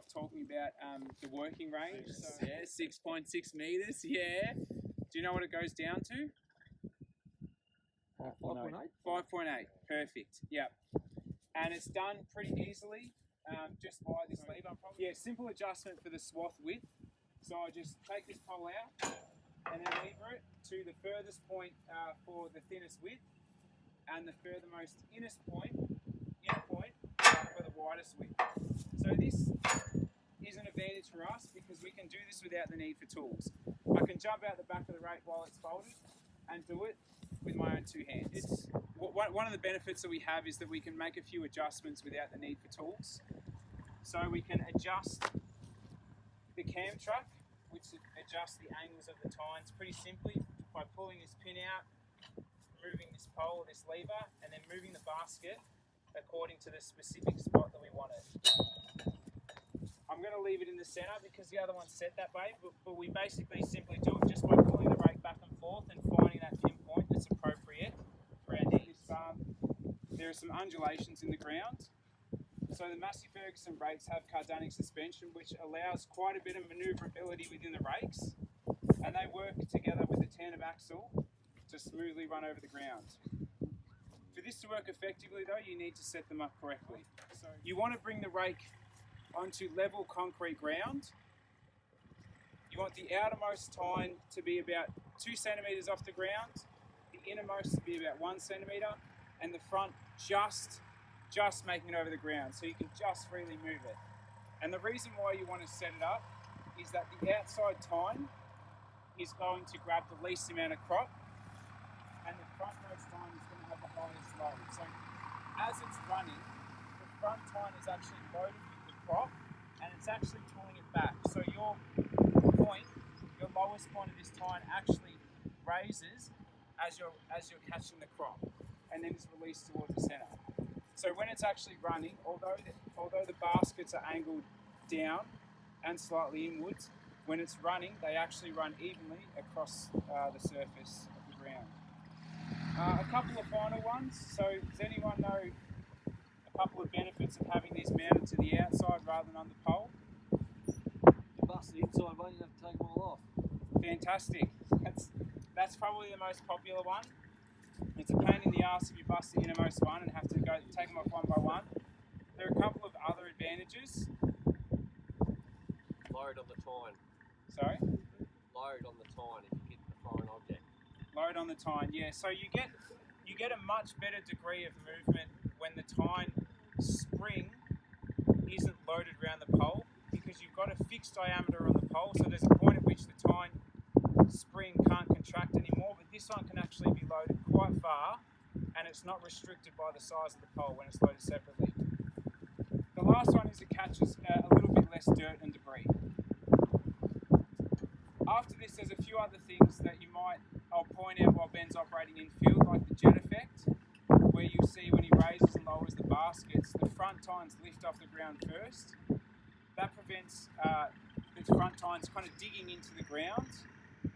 off talking about the working range. So, yeah, 6.6 meters. Yeah. Do you know what it goes down to? 5.8. 5.8. Perfect. Yep. And it's done pretty easily, just by this lever. Yeah, simple adjustment for the swath width. So I just take this pole out and then lever it to the furthest point for the thinnest width, and the furthermost inner point for the widest width. So this is an advantage for us because we can do this without the need for tools. I can jump out the back of the rake while it's folded and do it with my own two hands. One of the benefits that we have is that we can make a few adjustments without the need for tools. So we can adjust the cam truck, which adjusts the angles of the tines pretty simply by pulling this pin out, moving this pole, this lever, and then moving the basket according to the specific spot that we want it. I'm going to leave it in the center because the other one's set that way, but we basically simply do it just by pulling the rake back and forth and finding that pinpoint that's appropriate for our needs. There are some undulations in the ground. So the Massey Ferguson rakes have cardanic suspension, which allows quite a bit of manoeuvrability within the rakes, and they work together with the tandem axle to smoothly run over the ground. For this to work effectively though, you need to set them up correctly. So you want to bring the rake onto level concrete ground. You want the outermost tine to be about 2 centimetres off the ground, the innermost to be about 1 centimetre, and the front just making it over the ground, so you can just freely move it. And the reason why you want to set it up is that the outside tine is going to grab the least amount of crop, and the frontmost tine is going to have the highest load. So as it's running, the front tine is actually loaded with the crop, and it's actually pulling it back. So your lowest point of this tine actually raises as you're catching the crop, and then is released towards the center. So when it's actually running, although the baskets are angled down and slightly inwards, when it's running, they actually run evenly across the surface of the ground. A couple of final ones. So does anyone know a couple of benefits of having this mounted to the outside rather than on the pole? You bust the inside one, you have to take them all off. Fantastic. That's probably the most popular one. It's a pain in the ass if you bust the innermost one and have to go take them off one by one. There are a couple of other advantages. Load on the tine. Sorry? Load on the tine if you get the foreign object. Load on the tine, yeah. So you get a much better degree of movement when the tine spring isn't loaded around the pole, because you've got a fixed diameter on the pole, so there's a point at which the tine spring can't contract anymore, but this one can actually be loaded quite far, and it's not restricted by the size of the pole when it's loaded separately. The last one is it catches a little bit less dirt and debris. After this, there's a few other things that I'll point out while Ben's operating in field, like the jet effect, where you see when he raises and lowers the baskets, the front tines lift off the ground first. That prevents the front tines kind of digging into the ground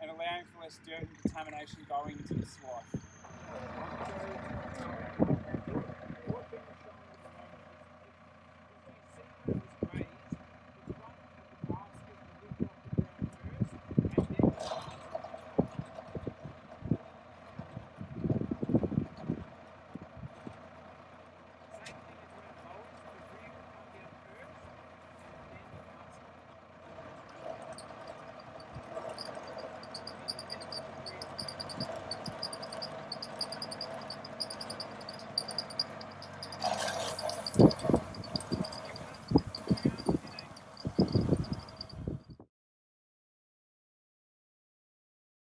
and allowing for less dirt and contamination going into the swath. Thank you.